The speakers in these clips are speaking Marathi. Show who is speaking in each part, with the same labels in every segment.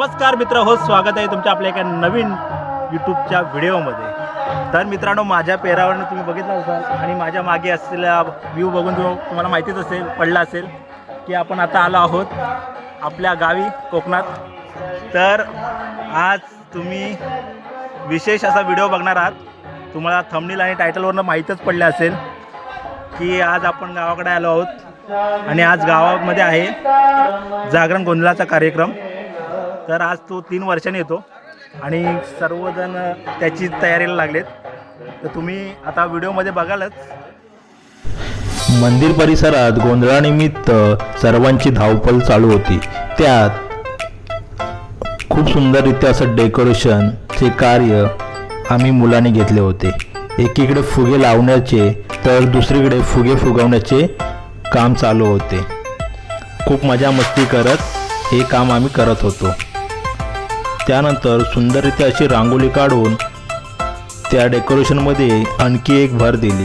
Speaker 1: नमस्कार मित्र हो, स्वागत आहे तुमच्या आपल्या एका नवीन यूट्यूबच्या व्हिडिओमध्ये। तर मित्रांनो, माझ्या पेरावरनं तुम्ही बघितलं असाल आणि माझ्या मागे असलेला व्ह्यू बघून तुम्हाला माहितीच असेल पडला असेल की आपण आता आलो आहोत आपल्या गावी कोकणात। तर आज तुम्ही विशेष असा व्हिडिओ बघणार आहात। तुम्हाला थंबनेल आणि टायटलवरनं माहीतच पडलं असेल की आज आपण गावाकडे आलो आहोत आणि आज गावामध्ये आहे जागरण गोंधळाचा कार्यक्रम। तर आज तो 3 वर्षांनी येतो आणि सर्वजण त्याची तयारीला लागलेत। तर तुम्ही आता व्हिडिओमध्ये बघालच।
Speaker 2: मंदिर परिसरात गोंधळानिमित्त सर्वांची धावपळ चालू होती। त्यात खूप सुंदररित्या असं डेकोरेशनचे कार्य आम्ही मुलांनी घेतले होते। एकीकडे फुगे लावण्याचे तर दुसरीकडे फुगे फुगवण्याचे काम चालू होते। खूप मजा मस्ती करत हे काम आम्ही करत होतो। त्यानंतर सुंदररित्या अशी रांगोळी काढून त्या डेकोरेशनमध्ये आणखी एक भर दिली।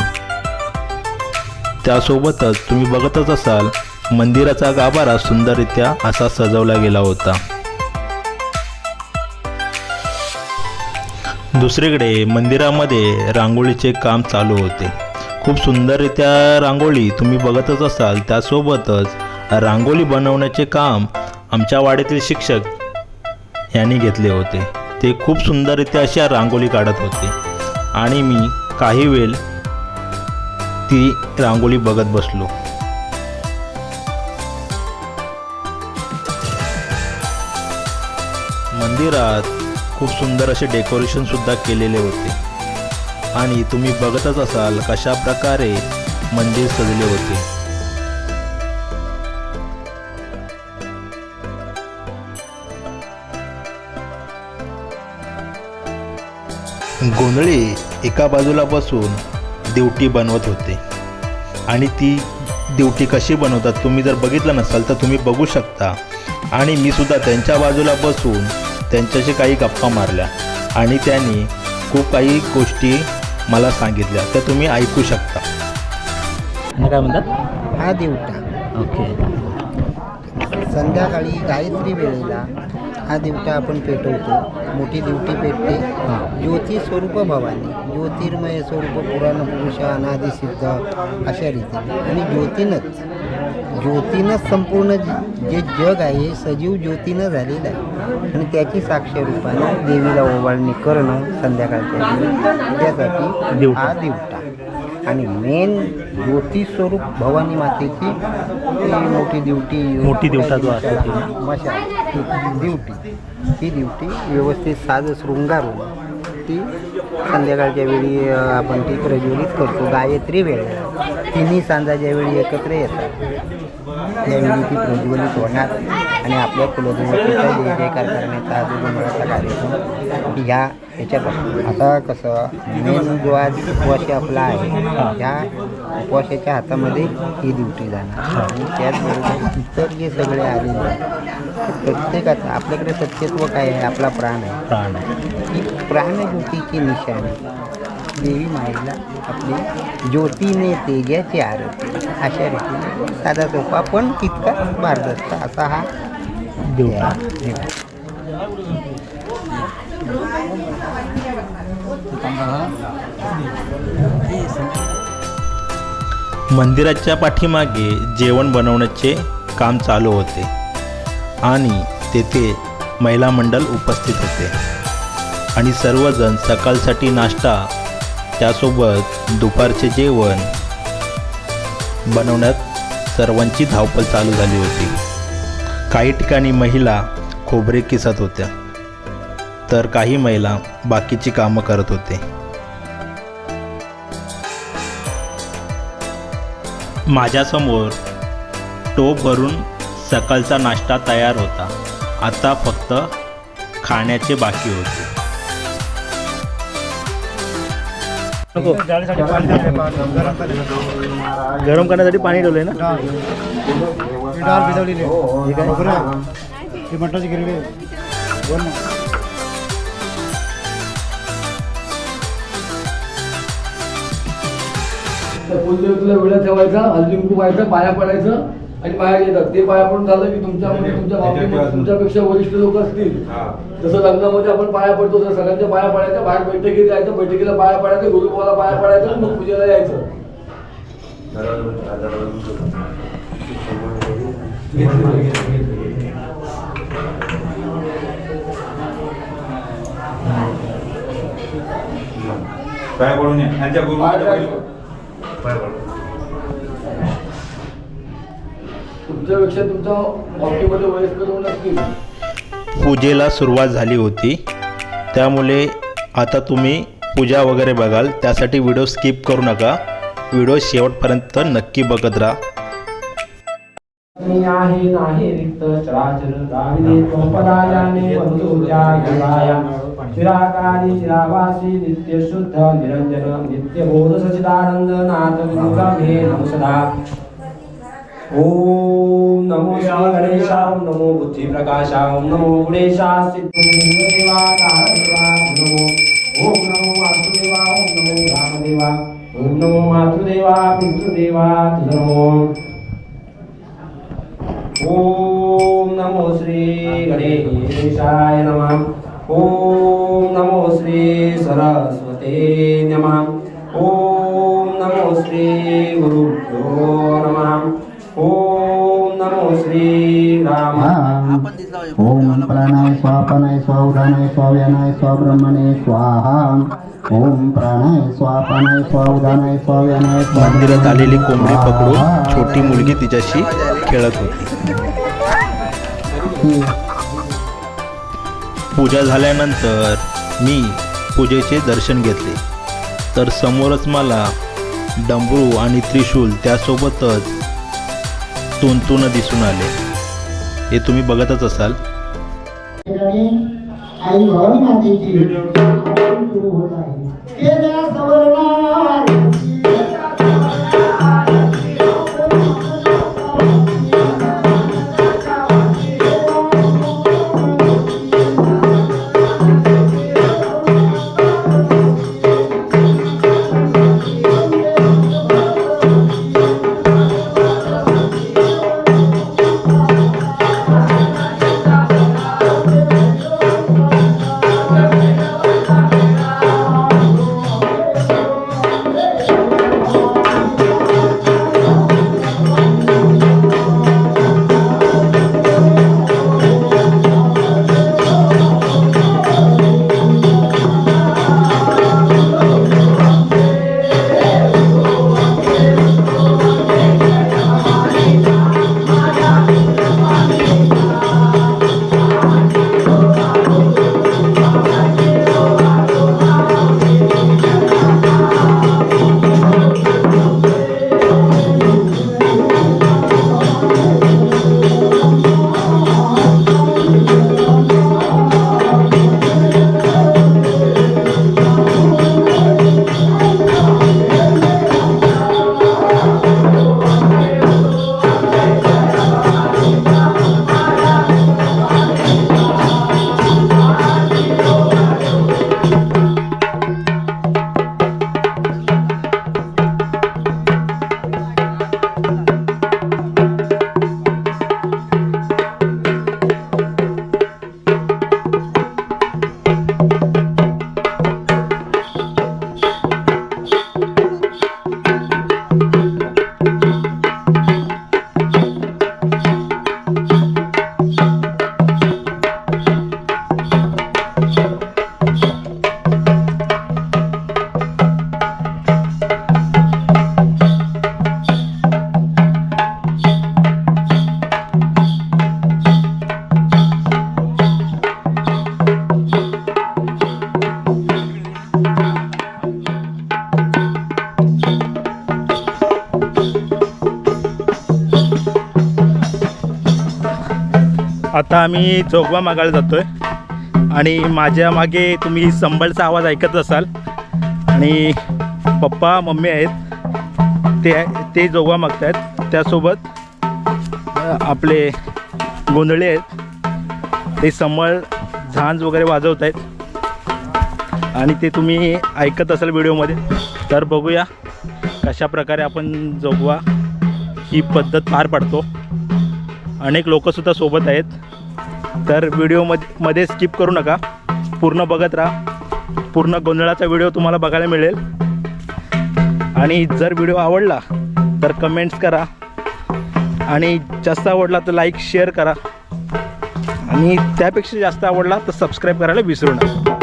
Speaker 2: त्यासोबतच तुम्ही बघतच असाल मंदिराचा गाभारा सुंदररित्या असा सजवला गेला होता। दुसरीकडे मंदिरामध्ये रांगोळीचे काम चालू होते। खूप सुंदररित्या रांगोळी तुम्ही बघतच असाल। त्यासोबतच रांगोळी बनवण्याचे काम आमच्या वाड्यातील शिक्षक यांनी घेतले होते। ते खूप सुंदररित्या अशा रांगोळी काढत होते आणि मी काही वेळ ती रांगोळी बघत बसलो। मंदिरात खूप सुंदर असे डेकोरेशन सुद्धा केलेले होते आणि तुम्ही बघतच असाल कशा प्रकारे मंदिर सजले होते। गोंधळी एका बाजूला बसून दिवटी बनवत होते आणि ती दिवटी कशी बनवतात तुम्ही जर बघितलं नसाल तर तुम्ही बघू शकता। आणि मी सुद्धा त्यांच्या बाजूला बसून त्यांच्याशी काही गप्पा मारल्या आणि त्यांनी खूप काही गोष्टी मला सांगितल्या, त्या तुम्ही ऐकू शकता।
Speaker 1: काय म्हणतात?
Speaker 3: हा दिवटा
Speaker 1: ओके।
Speaker 3: संध्याकाळी गायत्री वेळेला हा दिवटा आपण पेटवतो। मोठी दिवटी पेटते। ज्योती स्वरूप भवानी, ज्योतिर्मय स्वरूप पुराण पुरुष अनादि सिद्ध अशा रीतीने। आणि ज्योतीनंच संपूर्ण जे जग आहे सजीव ज्योतीनं झालेलं आहे आणि त्याची साक्ष रूपाने देवीला ओवाळणी करणं संध्याकाळच्या वेळी, त्यासाठी हा दिवटा। आणि मेन ज्योती स्वरूप भवानी मातेची मोठी दिवटा जो असतो ती दिवटी व्यवस्थित साज शृंगारून ती संध्याकाळच्या वेळी आपण ती प्रज्वलित करतो। गायत्री वेळेला तिन्ही सांजाच्या वेळी एकत्र येतात, त्यावेळी ती प्रज्वलित होणार आणि आपल्या कुलदेवतेचा जय जयकार करण्याचा हा जो गोंधळाचा कार्यक्रम ह्याच्यात असतो। आता कसं मेन जो आज उपवास आपला आहे, ह्या उपवासाच्या हातामध्ये ही दिवटी जाणार आणि त्याचबरोबर इतर जे सगळे आलेले आहेत प्रत्येकाचं आपल्याकडे सत्यत्व काय आहे, आपला प्राण आहे। ही प्राणज्योतीची निशाणी देवी माईला आपली ज्योतीने तेजाची आरती अशा रीतीने साधा सोपा पण तितका भारदस्त असा हा दिवटा।
Speaker 2: मंदिराच्या पाठीमागे जेवण बनवण्याचे काम चालू होते आणि तेथे महिला मंडळ उपस्थित होते आणि सर्वजण सकाळसाठी नाश्ता त्यासोबत दुपारचे जेवण बनवण्यात सर्वांची धावपळ चालू झाली होती। काही ठिकाणी महिला खोबरे किसत होत्या तर काही महिला बाकीची कामं करत होते। माझ्यासमोर टोप भरून सकाळचा नाश्ता तयार होता। आता फक्त खाण्याचे बाकी होते।
Speaker 1: गरम करण्यासाठी पाणी ठेवलंय ना?
Speaker 3: डाळ भिजवलेली ही मटाची गिरवी
Speaker 4: कुलदेवतेला वेळा ठेवायचा, हळदी कुंकू व्हायचं, पाया पडायचं आणि पाया येतात. ते पाया पडून झालं की तुमच्यामध्ये तुमच्या भावनेमध्ये तुमच्यापेक्षा वरिष्ठ लोक असतील, जसं लग्नामध्ये आपण पाया पडतो तसं सगळ्यांच्या पाया पडायच्या, बाहेर बैठकीत जायचं, बैठकीला पाया पडायचं, गुरुभावाला पाया पडायचं, मग पूजेला यायचं.
Speaker 5: पाय पडून यांच्या गुरु
Speaker 4: तुमच्यापेक्षा तुमच्या बाबतीमध्ये वयस्कर लोक असतील.
Speaker 2: पूजेला सुरुवात झाली होती, त्यामुळे आता तुम्ही पूजा वगैरे बघाल, त्यासाठी व्हिडिओ स्किप करू नका. व्हिडिओ शेवटपर्यंत नक्की बघत राहा.
Speaker 6: आहे नाही रिक्त चराचर राविने त्वंपदायाने वंदोजा योगाया चिराकारी चिरावासी नित्य शुद्ध निरंजन नित्य बोध सचिदानंद नाथ विमुखे नमसदा. ओम नमो श्री गणेशाय, ओम नमो बुद्धि प्रकाशाय, ओम नमो गुणेशाय सिद्धदेवा तारदेवा नमो. ओम नमो वासुदेवा, ओम नमो रामदेवा, ओम नमो मातृदेवा पितृदेवा नमो. ओम नमो श्री गणेशाय नमः. ओम नमो श्री सरस्वते नमः. ओम नमो श्री गुरुभ्यो नमः. ओम नमो श्री राम.
Speaker 3: ओम प्राणाय स्वापनाय स्वाउदानाय स्वाव्यानाय स्वाब्रह्मणे स्वाहा. ओम प्राणाय स्वापनाय स्वाउदानाय स्वाव्यानाय
Speaker 2: मंदिरात आलेली कोंबडी पकडून छोटी मुलगी तिच्याशी खेळत होती. पूजा झाल्यानंतर मी पूजेचे दर्शन घेतले, तर समोरच मला डमरू आणि त्रिशूल त्यासोबतच तुंतुन दिसून आले. हे तुम्ही बघतच असाल.
Speaker 3: आई भवानी मातेची सुरू होत आहे. केल्या सवर्णावर
Speaker 1: आता आम्ही जोगवा मागायला जातोय आणि माझ्या मागे तुम्ही संबळचा आवाज ऐकत असाल आणि पप्पा मम्मी आहेत ते जोगवा मागतायत. त्यासोबत आपले गोंधळे आहेत, ते संबळ झांज वगैरे वाजवत आहेत आणि ते तुम्ही ऐकत असाल व्हिडिओमध्ये. तर बघूया कशा प्रकारे आपण जोगवा ही पद्धत पार पाडतो. अनेक लोकंसुद्धा सोबत आहेत. तर मध्ये स्किप करू नका, पूर्ण बघत राहा. पूर्ण गोंधळाचा व्हिडिओ तुम्हाला बघायला मिळेल. आणि जर व्हिडिओ आवडला तर कमेंट्स करा आणि जास्त आवडला तर लाईक शेअर करा आणि त्यापेक्षा जास्त आवडला तर सबस्क्राईब करायला विसरू नका.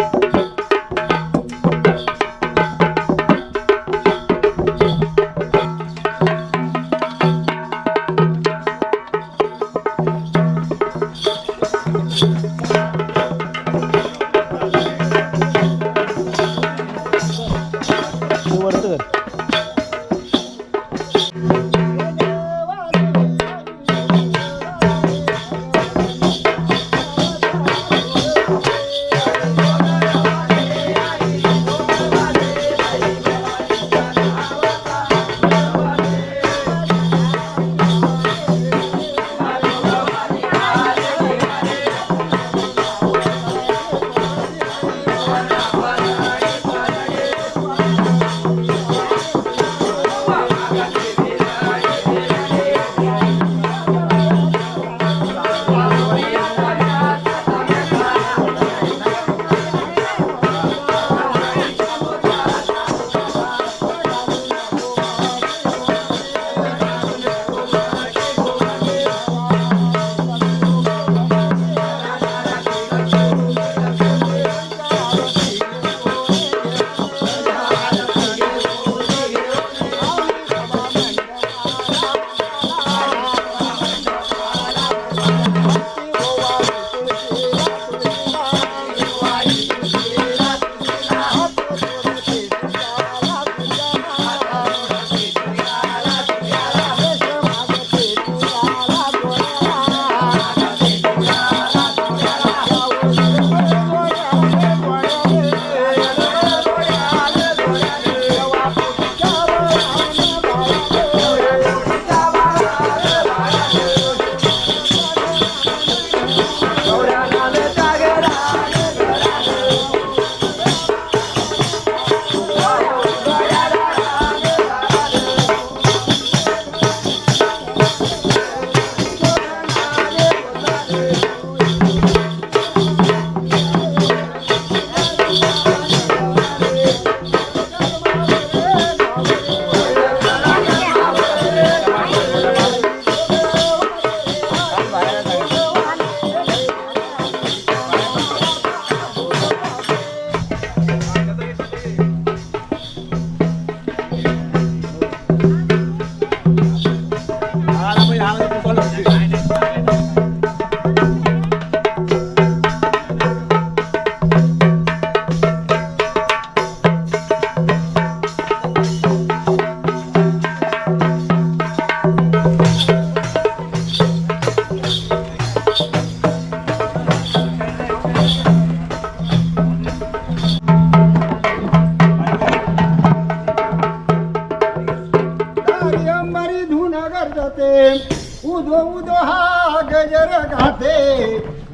Speaker 3: उदो उदो हा गजर घाते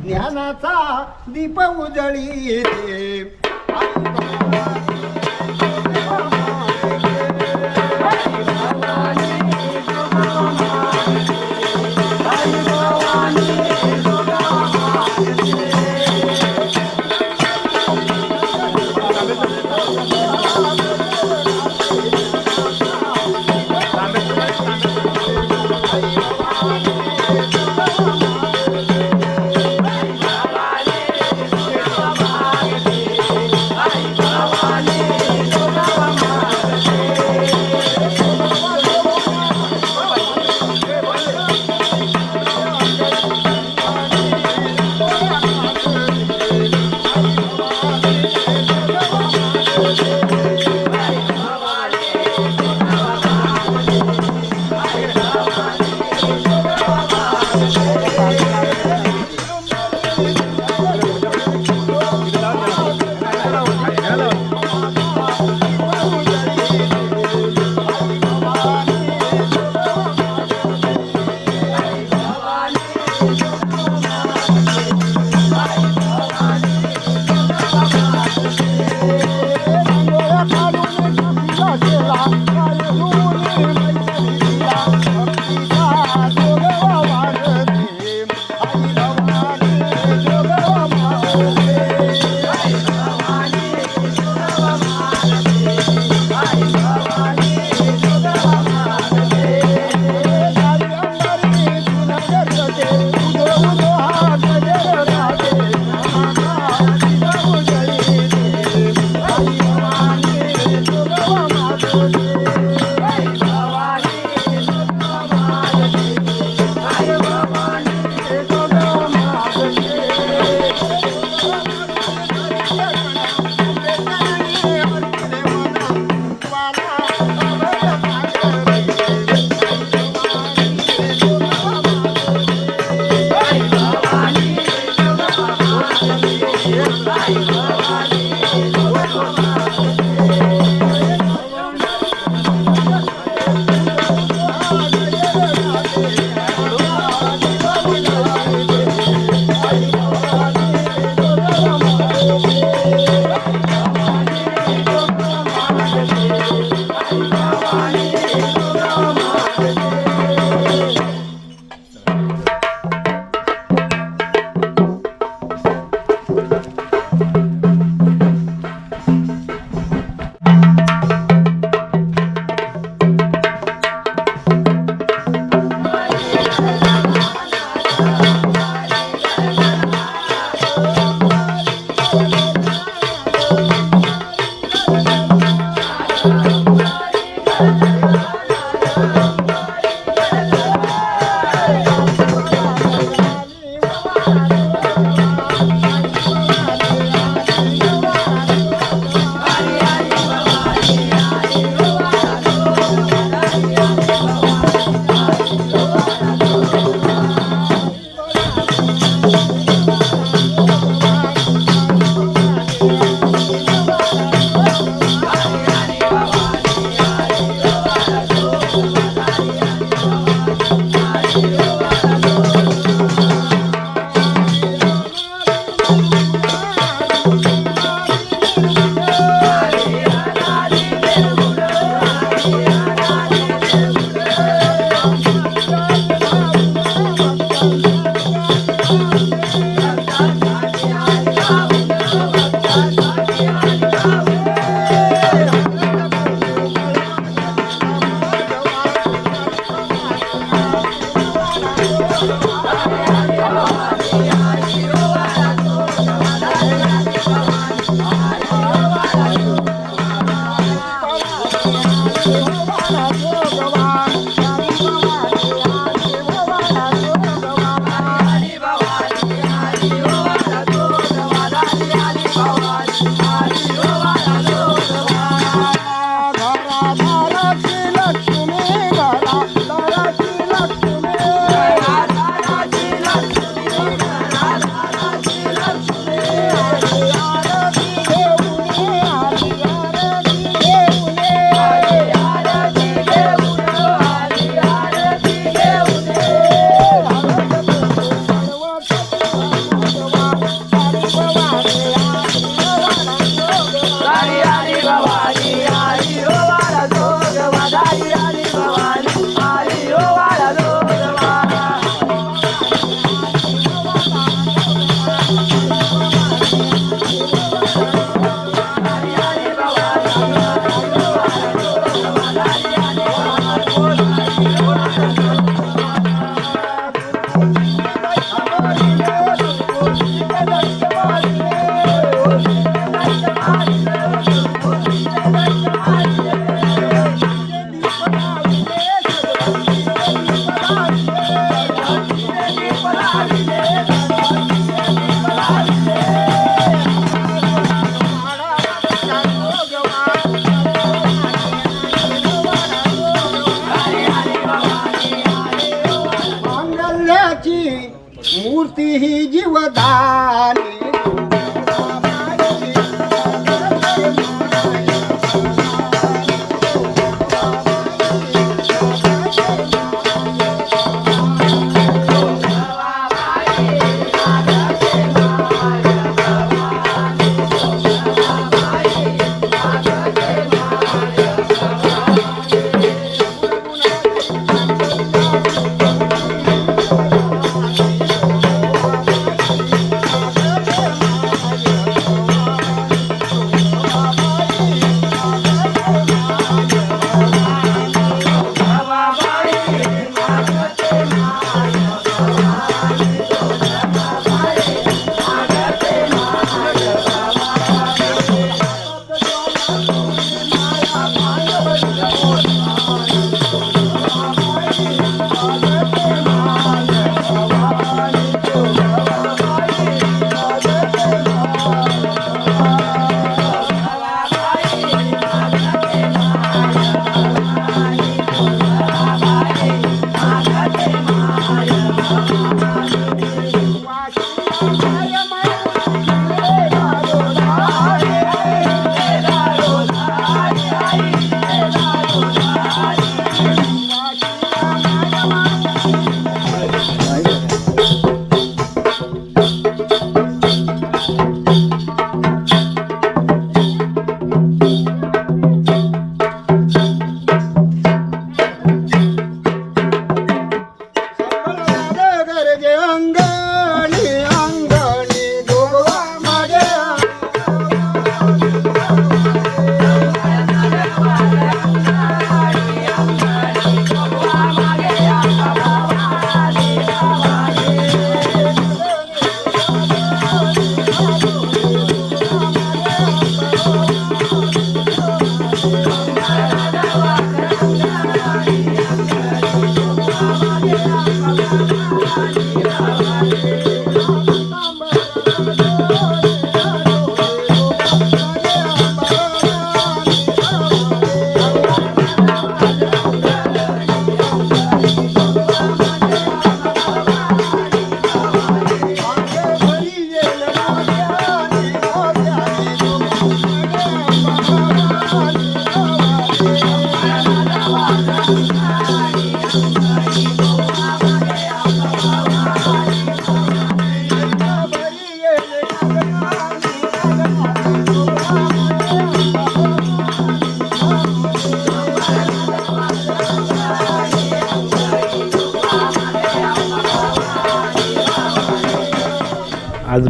Speaker 3: ज्ञानाचा दीप उजळीते.
Speaker 7: भवानी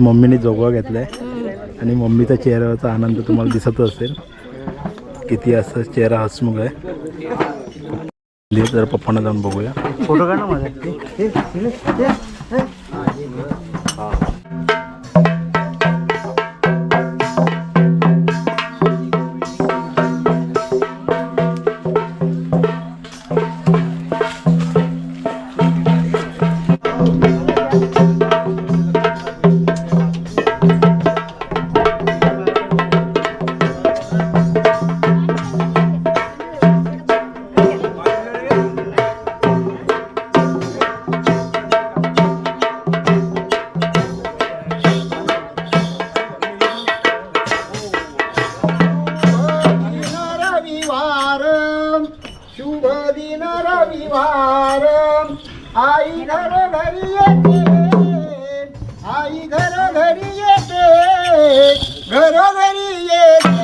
Speaker 1: मम्मीने जोगवा घेतलाय आणि मम्मीचा चेहऱ्यावरचा आनंद तुम्हाला दिसत असेल, किती असं चेहरा हसमुख आहे. जर पप्पांना जाऊन बघूया.
Speaker 3: फोटो काढ ना माझा.
Speaker 7: शुभ दिन रविवार, आई घर घरी येते, आई घर घरी येते, घरोघरी येते.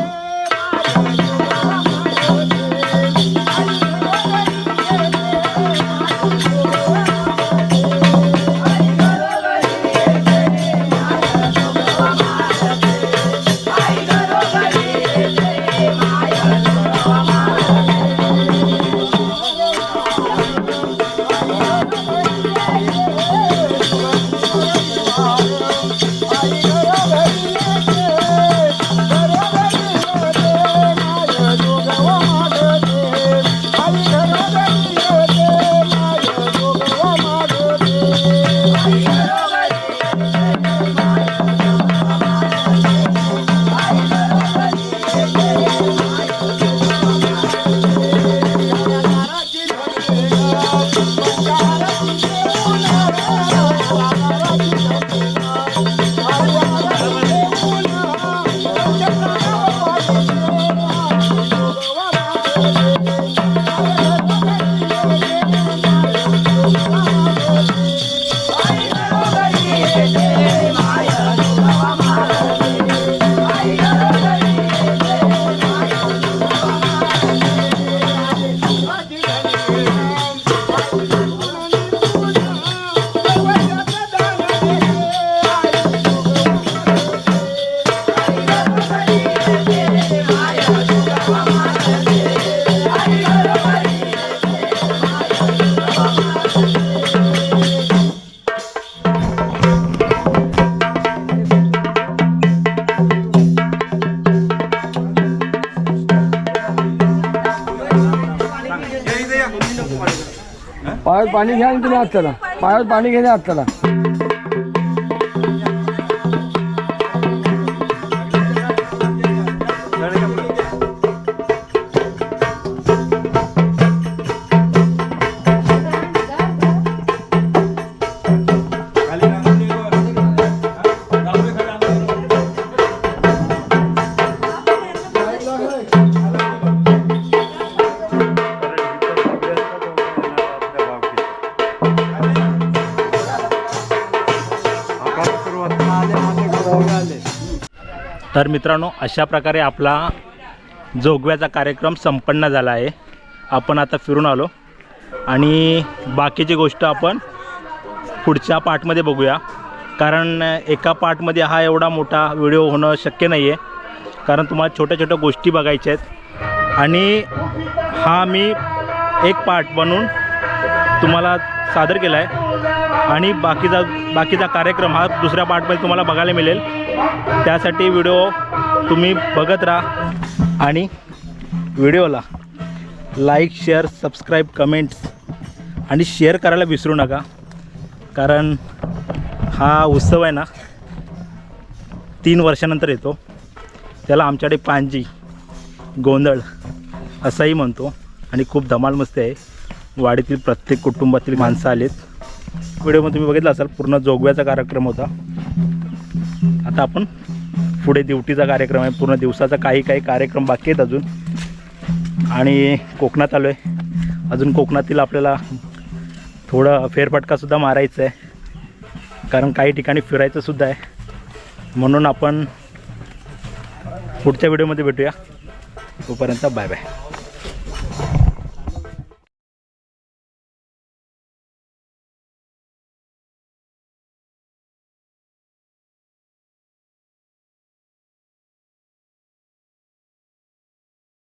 Speaker 4: पायात पाणी घ्या आणि तुम्ही आत चला. पायात पाणी घेणे आत चला.
Speaker 1: तर मित्रांनो, अशा प्रकारे आपला जोगव्याचा कार्यक्रम संपन्न झाला आहे. आपण आता फिरून आलो आणि बाकीची गोष्ट आपण पुढच्या पार्टमध्ये बघूया, कारण एका पार्टमध्ये हा एवढा मोठा व्हिडिओ होणं शक्य नाही आहे, कारण तुम्हाला छोट्या छोट्या गोष्टी बघायच्या आहेत आणि हा मी एक पार्ट बनवून तुम्हाला सादर केला आहे आणि बाकीचा कार्यक्रम हा दुसऱ्या पार्टमध्ये तुम्हाला बघायला मिळेल. त्यासाठी व्हिडिओ तुम्ही बघत राहा आणि व्हिडिओला लाईक, शेअर, सबस्क्राईब, कमेंट्स आणि शेअर करायला विसरू नका, कारण हा उत्सव आहे ना 3 वर्षानंतर येतो. त्याला आमच्याकडे पांजी गोंधळ असाही म्हणतो आणि खूप धमाल मस्ती आहे. वाडीतील प्रत्येक कुटुंबातील माणसं आलेत. व्हिडिओमध्ये तुम्ही बघितलं असाल पूर्ण जोगव्याचा कार्यक्रम होता. आता आपण पुढे दिवटीचा कार्यक्रम आहे, पूर्ण दिवसाचा काही कार्यक्रम बाकी आहेत अजून. आणि कोकणात आलो आहे, अजून कोकणातील आपल्याला थोडं फेरफटकासुद्धा मारायचं आहे, कारण काही ठिकाणी फिरायचंसुद्धा आहे. म्हणून आपण पुढच्या व्हिडिओमध्ये भेटूया. तोपर्यंत बाय बाय.